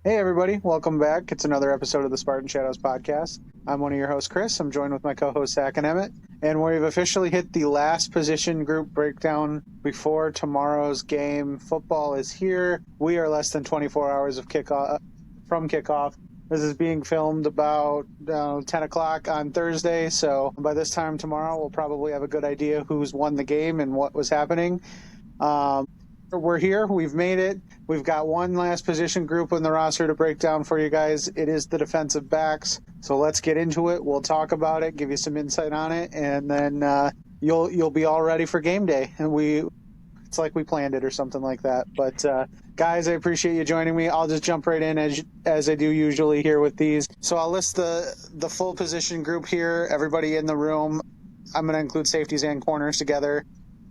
Hey everybody, welcome back. It's another episode of the Spartan Shadows podcast. I'm one of your hosts, Chris. I'm joined with my co-hosts, Zack and Emmett. And we've officially hit the last position group breakdown before tomorrow's game. Football is here. We are less than 24 hours of from kickoff. This is being filmed about 10 o'clock on Thursday, so by this time tomorrow we'll probably have a good idea who's won the game and what was happening. We're here. We've made it. We've got one last position group in the roster to break down for you guys. It is the defensive backs. So let's get into it. We'll talk about it, give you some insight on it, and then you'll be all ready for game day. And it's like we planned it or something like that. But guys, I appreciate you joining me. I'll just jump right in as I do usually here with these. So I'll list the full position group here. Everybody in the room. I'm going to include safeties and corners together.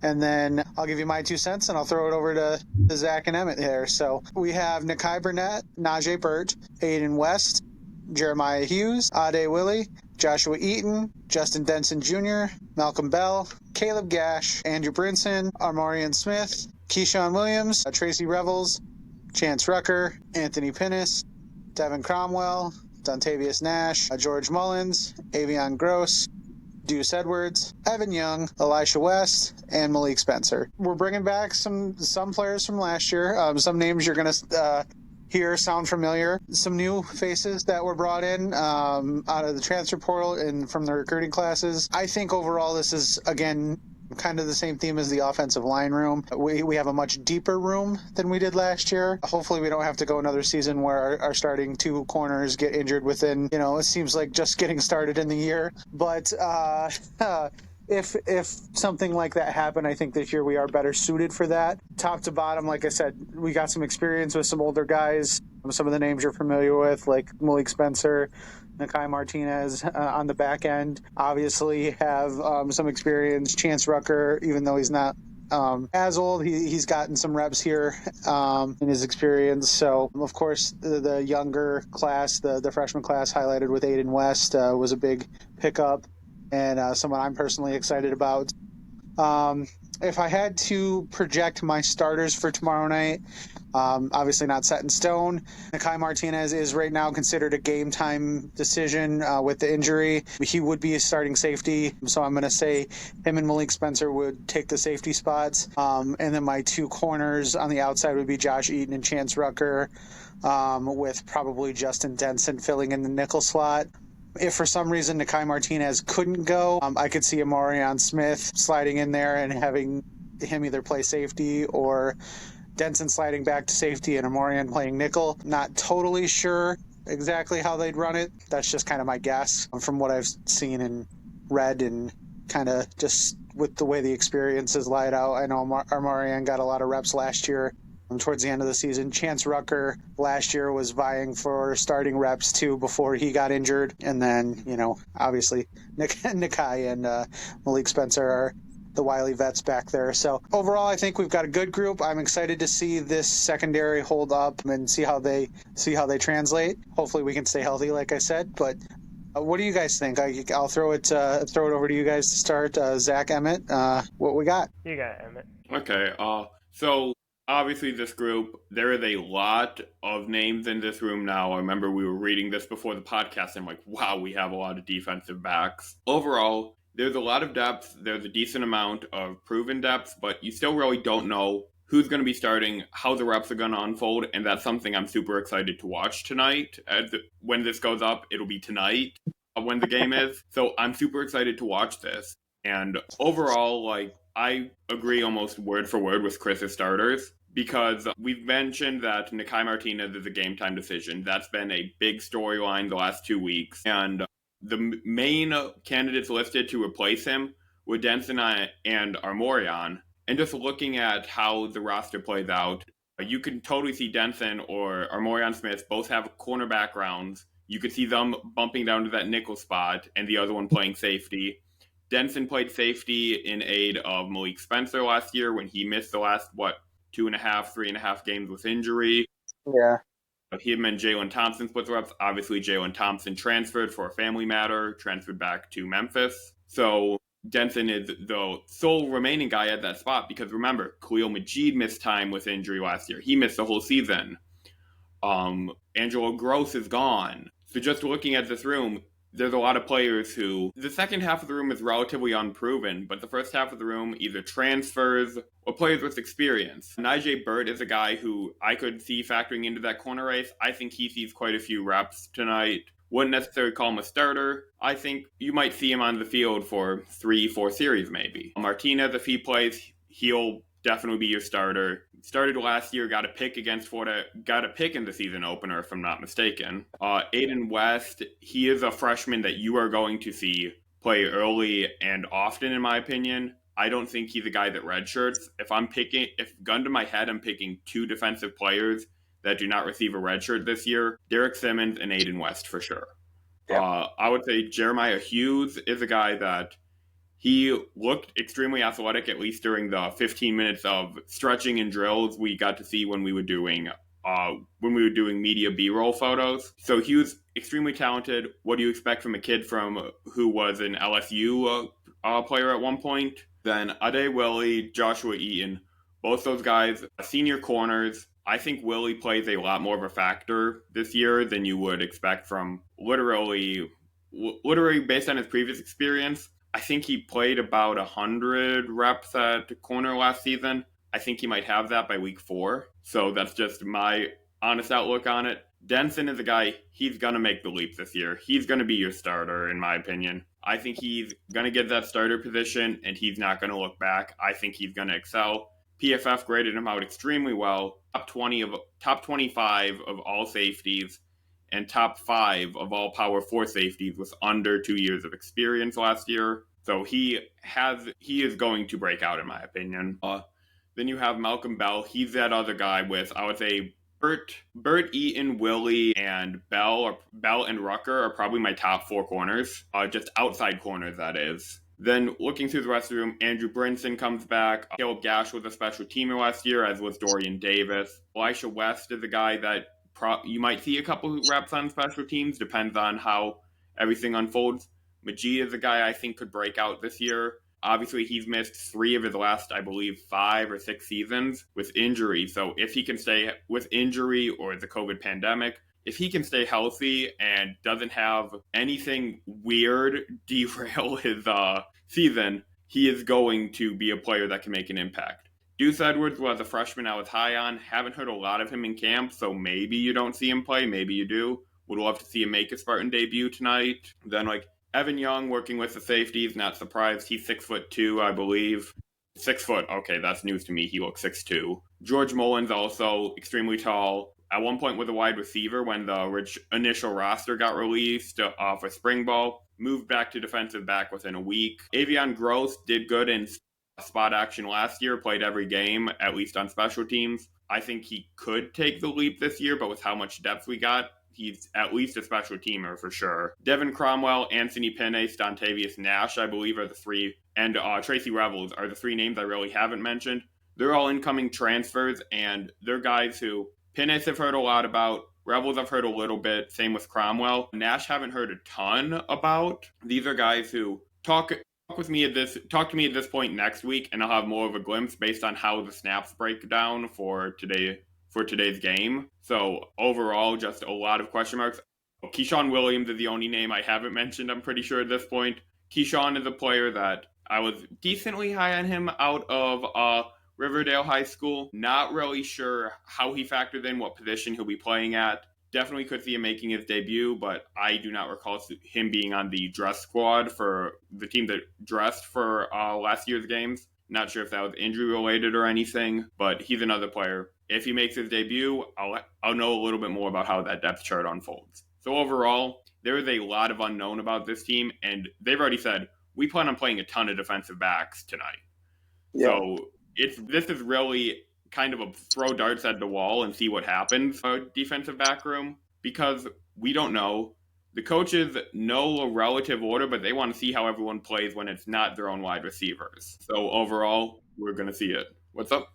And then I'll give you my 2 cents, and I'll throw it over to Zack and Emmett here. So we have Nakai Burnett, Najee Burt, Aiden West, Jeremiah Hughes, Ade Willie, Joshua Eaton, Justin Denson Jr., Malcolm Bell, Caleb Gash, Andrew Brinson, Armorian Smith, Keyshawn Williams, Tracy Revels, Chance Rucker, Anthony Pinnis, Devin Cromwell, Dontavius Nash, George Mullins, Avion Gross, Deuce Edwards, Evan Young, Elisha West, and Malik Spencer. We're bringing back some players from last year. Some names you're going to hear sound familiar. Some new faces that were brought in out of the transfer portal and from the recruiting classes. I think overall this is, again, kind of the same theme as the offensive line room. We have a much deeper room than we did last year. Hopefully we don't have to go another season where our starting two corners get injured within, it seems like just getting started in the year. But if something like that happened, I think this year we are better suited for that. Top to bottom, like I said, we got some experience with some older guys. Some of the names you're familiar with, like Malik Spencer, Nakai Martinez on the back end, obviously have some experience. Chance Rucker, even though he's not as old, he's gotten some reps here in his experience. So, of course, the younger class, the freshman class highlighted with Aiden West was a big pickup and someone I'm personally excited about. If I had to project my starters for tomorrow night, obviously not set in stone. Nakai Martinez is right now considered a game time decision with the injury. He would be a starting safety, so I'm going to say him and Malik Spencer would take the safety spots. And then my two corners on the outside would be Josh Eaton and Chance Rucker, with probably Justin Denson filling in the nickel slot. If for some reason Nakai Martinez couldn't go, I could see Armorian Smith sliding in there and having him either play safety or Denson sliding back to safety and Armorian playing nickel. Not totally sure exactly how they'd run it. That's just kind of my guess from what I've seen and read and kind of just with the way the experience is laid out. I know Armorian got a lot of reps last year. Towards the end of the season, Chance Rucker last year was vying for starting reps too before he got injured. And then, obviously Nakai and Malik Spencer are the wily vets back there. So overall, I think we've got a good group. I'm excited to see this secondary hold up and see how they translate. Hopefully we can stay healthy, like I said. But what do you guys think? I'll throw it over to you guys to start. Zack, Emmett, what we got? You got it, Emmett. Okay. So obviously this group, there is a lot of names in this room now. I remember we were reading this before the podcast and I'm like, wow, we have a lot of defensive backs. Overall, there's a lot of depth. There's a decent amount of proven depth, but you still really don't know who's going to be starting, how the reps are going to unfold, and that's something I'm super excited to watch tonight. When this goes up, it'll be tonight when the game is. So I'm super excited to watch this. And overall, I agree almost word for word with Chris's starters because we've mentioned that Nakai Martinez is a game time decision. That's been a big storyline the last 2 weeks. And the main candidates listed to replace him were Denson and Armorian. And just looking at how the roster plays out, you can totally see Denson or Armorian Smith both have corner backgrounds. You could see them bumping down to that nickel spot and the other one playing safety. Denson played safety in aid of Malik Spencer last year when he missed the last, 3.5 games with injury. Yeah. Him and Jalen Thompson split the reps. Obviously, Jalen Thompson transferred for a family matter, transferred back to Memphis. So Denson is the sole remaining guy at that spot because remember, Khalil Majid missed time with injury last year. He missed the whole season. Angelo Gross is gone. So just looking at this room, there's a lot of players who the second half of the room is relatively unproven, but the first half of the room either transfers or players with experience. Nigel Burt is a guy who I could see factoring into that corner race. I think he sees quite a few reps tonight. Wouldn't necessarily call him a starter. I think you might see him on the field for 3-4 series maybe. Martinez, if he plays, he'll definitely be your starter. Started last year, got a pick against Florida, got a pick in the season opener, if I'm not mistaken. Aiden West, he is a freshman that you are going to see play early and often, in my opinion. I don't think he's a guy that redshirts. If gun to my head, I'm picking two defensive players that do not receive a redshirt this year, Derek Simmons and Aiden West for sure. Yep. I would say Jeremiah Hughes is a guy that he looked extremely athletic, at least during the 15 minutes of stretching and drills we got to see when we were doing media B-roll photos. So Hughes, extremely talented. What do you expect from a kid who was an LSU player at one point? Then Ade Willie, Joshua Eaton, both those guys, senior corners. I think Willie plays a lot more of a factor this year than you would expect from literally based on his previous experience. I think he played about 100 reps at corner last season. I think he might have that by week 4. So that's just my honest outlook on it. Denson is a guy, he's going to make the leap this year. He's going to be your starter, in my opinion. I think he's going to get that starter position, and he's not going to look back. I think he's going to excel. PFF graded him out extremely well. Top 25 of all safeties and top 5 of all Power 4 safeties with under 2 years of experience last year. So he is going to break out, in my opinion. Then you have Malcolm Bell. He's that other guy with, I would say, Burt, Eaton, Willie, and Bell and Rucker are probably my top 4 corners. Just outside corners, that is. Then looking through the rest of the room, Andrew Brinson comes back. Caleb Gash was a special teamer last year, as was Dorian Davis. Elisha West is a guy that you might see a couple reps on special teams, depends on how everything unfolds. Majid is a guy I think could break out this year. Obviously, he's missed 3 of his last, I believe, 5 or 6 seasons with injury. So if he can stay with injury or the COVID pandemic, if he can stay healthy and doesn't have anything weird derail his season, he is going to be a player that can make an impact. Deuce Edwards was a freshman I was high on. Haven't heard a lot of him in camp, so maybe you don't see him play. Maybe you do. Would love to see him make a Spartan debut tonight. Then, Evan Young working with the safeties, not surprised. He's 6'2", I believe. 6 foot. Okay, that's news to me. He looks 6'2". George Mullins also extremely tall. At one point with a wide receiver when the initial roster got released for spring ball. Moved back to defensive back within a week. Avion Gross did good in spot action last year, played every game, at least on special teams. I think he could take the leap this year, but with how much depth we got, he's at least a special teamer for sure. Devin Cromwell, Anthony Pinnes, Dontavius Nash, I believe, are the 3, and Tracy Revels are the 3 names I really haven't mentioned. They're all incoming transfers, and they're guys who Pinnes have heard a lot about. Rebels I've heard a little bit. Same with Cromwell. Nash haven't heard a ton about. These are guys who talk to me at this point next week, and I'll have more of a glimpse based on how the snaps break down for today's game. So overall, just a lot of question marks. Keyshawn Williams is the only name I haven't mentioned, I'm pretty sure at this point. Keyshawn is a player that I was decently high on him out of Riverdale High School. Not really sure how he factored in, what position he'll be playing at. Definitely could see him making his debut, but I do not recall him being on the dress squad for the team that dressed for last year's games. Not sure if that was injury related or anything, but he's another player. If he makes his debut, I'll know a little bit more about how that depth chart unfolds. So overall, there is a lot of unknown about this team, and they've already said, we plan on playing a ton of defensive backs tonight. Yeah. So this is really kind of a throw darts at the wall and see what happens defensive back room, because we don't know. The coaches know a relative order, but they want to see how everyone plays when it's not their own wide receivers. So overall, we're going to see it. What's up?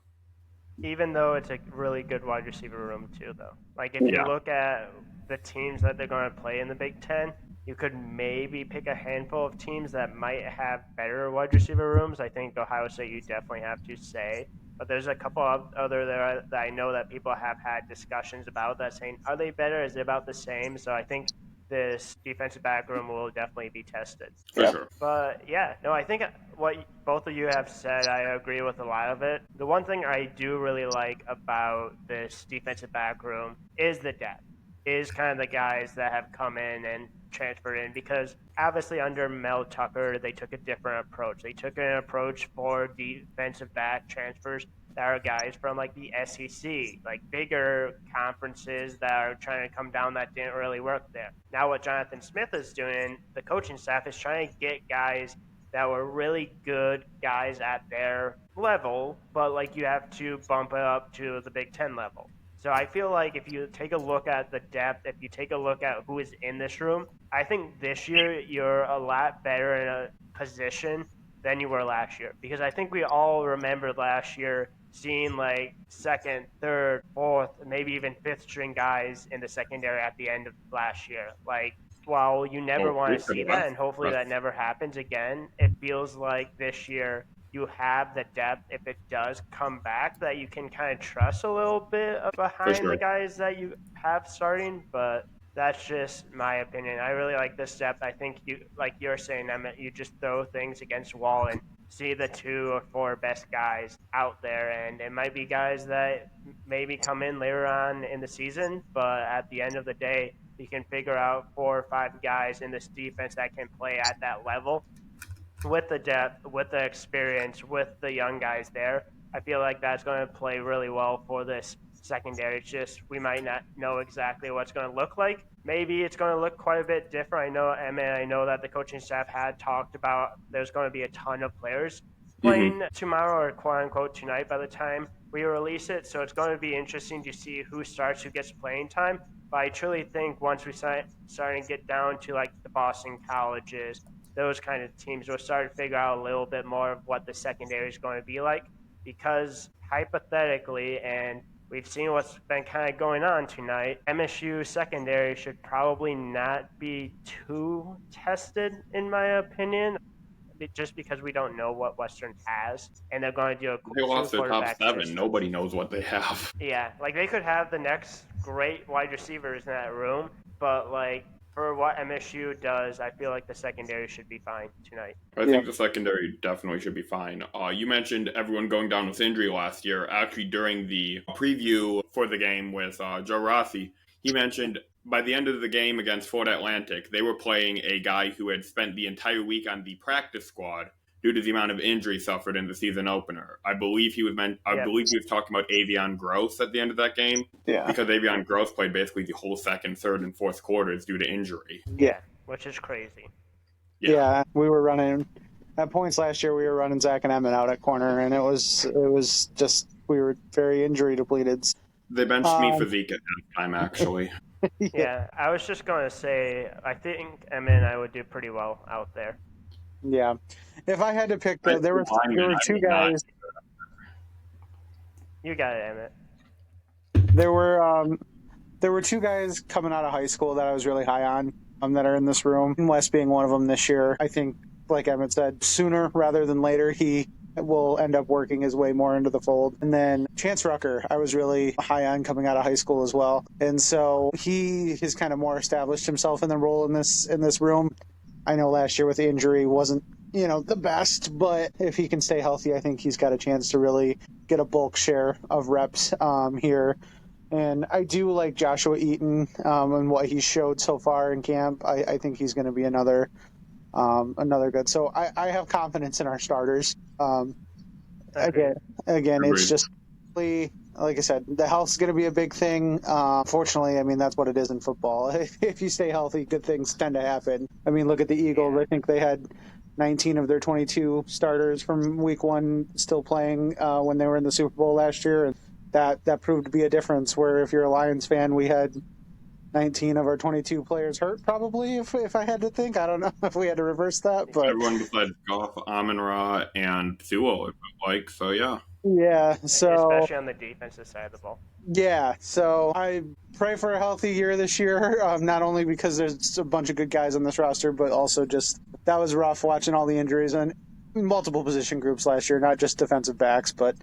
Even though it's a really good wide receiver room too, though. If you look at the teams that they're going to play in the Big Ten, you could maybe pick a handful of teams that might have better wide receiver rooms. I think Ohio State, you definitely have to say. But there's a couple of other there that I know that people have had discussions about that saying, are they better? Is it about the same? So I think this defensive back room will definitely be tested. For sure. But yeah, no, I think what both of you have said, I agree with a lot of it. The one thing I do really like about this defensive back room is the depth, is kind of the guys that have come in and transferred in, because obviously under Mel Tucker, they took a different approach. They took an approach for defensive back transfers that are guys from like the SEC, like bigger conferences that are trying to come down that didn't really work there. Now what Jonathan Smith is doing, the coaching staff is trying to get guys that were really good guys at their level, but like you have to bump it up to the Big Ten level. So I feel like if you take a look at the depth, if you take a look at who is in this room, I think this year you're a lot better in a position than you were last year. Because I think we all remember last year seeing like second, third, fourth, maybe even fifth string guys in the secondary at the end of last year. Like, while you never want to see that, and hopefully that never happens again, it feels like this year you have the depth, if it does come back, that you can kind of trust a little bit behind the guys that you have starting. But that's just my opinion. I really like this depth. I think you, like you're saying, Emmett, you just throw things against the wall and see the 2 or 4 best guys out there, and it might be guys that maybe come in later on in the season, but at the end of the day, you can figure out 4 or 5 guys in this defense that can play at that level with the depth, with the experience, with the young guys there. I feel like that's going to play really well for this secondary. It's just we might not know exactly what it's going to look like. Maybe it's going to look quite a bit different. I know, Emmett, I know that the coaching staff had talked about there's going to be a ton of players playing tomorrow, or quote-unquote tonight by the time we release it. So it's going to be interesting to see who starts, who gets playing time. But I truly think once we start to get down to like the Boston Colleges, those kind of teams, we'll start to figure out a little bit more of what the secondary is going to be like. Because hypothetically, and we've seen what's been kind of going on tonight, MSU secondary should probably not be too tested, in my opinion, just because we don't know what Western has, and they're going to do they lost their top 7. system. Nobody knows what they have. Yeah, like they could have the next great wide receivers in that room, but like for what MSU does, I feel like the secondary should be fine tonight. I think the secondary definitely should be fine. You mentioned everyone going down with injury last year. Actually, during the preview for the game with Joe Rossi, he mentioned by the end of the game against Florida Atlantic, they were playing a guy who had spent the entire week on the practice squad due to the amount of injury suffered in the season opener. I believe he was talking about Avion Gross at the end of that game. Yeah. Because Avion Gross played basically the whole second, third, and fourth quarters due to injury. Yeah, which is crazy. Yeah, we were running at points last year. We were running Zack and Emmett out at corner, and it was just we were very injury depleted. They benched me for Zeke at halftime, actually. Yeah, I was just going to say, I think Emmett and I would do pretty well out there. Yeah. If I had to pick, there were 2 guys. You got it, Emmett. There were 2 guys coming out of high school that I was really high on that are in this room, Wes being one of them this year. I think, like Emmett said, sooner rather than later, he will end up working his way more into the fold. And then Chance Rucker, I was really high on coming out of high school as well. And so he has kind of more established himself in the role in this room. I know last year with the injury wasn't, the best, but if he can stay healthy, I think he's got a chance to really get a bulk share of reps here. And I do like Joshua Eaton and what he's showed so far in camp. I think he's going to be another good. So I have confidence in our starters. Again, it's just like I said, the health's going to be a big thing. Fortunately, I mean, that's what it is in football. If you stay healthy, good things tend to happen. I mean, look at the Eagles. I think they had 19 of their 22 starters from week 1 still playing when they were in the Super Bowl last year. And that proved to be a difference, where if you're a Lions fan, we had 19 of our 22 players hurt, probably, if I had to think. I don't know if we had to reverse that. But everyone besides Goff, Amon-Ra, and Sewell, so yeah. Yeah, so especially on the defensive side of the ball. Yeah, so I pray for a healthy year this year, not only because there's a bunch of good guys on this roster, but also just that was rough watching all the injuries and multiple position groups last year, not just defensive backs, but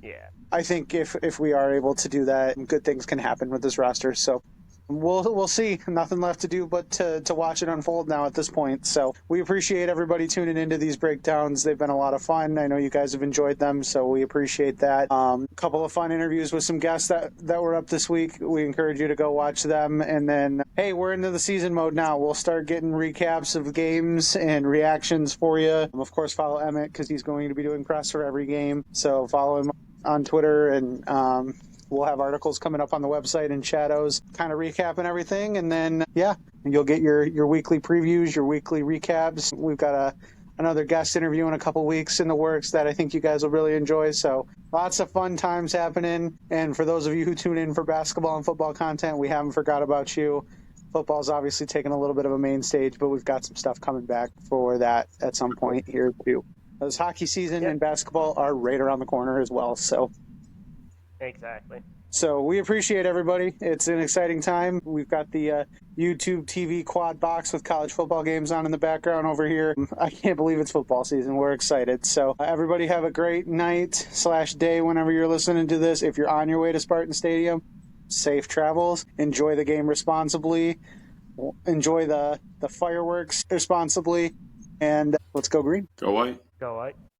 Yeah. I think if we are able to do that, good things can happen with this roster. So we'll see. Nothing left to do but to watch it unfold now at this point. So we appreciate everybody tuning into these breakdowns. They've been a lot of fun. I know you guys have enjoyed them, so we appreciate that. A couple of fun interviews with some guests that were up this week. We encourage you to go watch them. And then, hey, we're into the season mode now. We'll start getting recaps of games and reactions for you. Of course, follow Emmett because he's going to be doing press for every game. So follow him on Twitter, and we'll have articles coming up on the website and shadows kind of recapping everything. And then, yeah, you'll get your weekly previews, your weekly recaps. We've got another guest interview in a couple weeks in the works that I think you guys will really enjoy. So lots of fun times happening. And for those of you who tune in for basketball and football content, we haven't forgot about you. Football's obviously taken a little bit of a main stage, but we've got some stuff coming back for that at some point here too. As hockey season and basketball are right around the corner as well. So exactly. So we appreciate everybody. It's an exciting time. We've got the YouTube TV quad box with college football games on in the background over here. I can't believe it's football season. We're excited. So everybody have a great night/day whenever you're listening to this. If you're on your way to Spartan Stadium, safe travels. Enjoy the game responsibly. Enjoy the fireworks responsibly. And let's go green. Go white. Go white.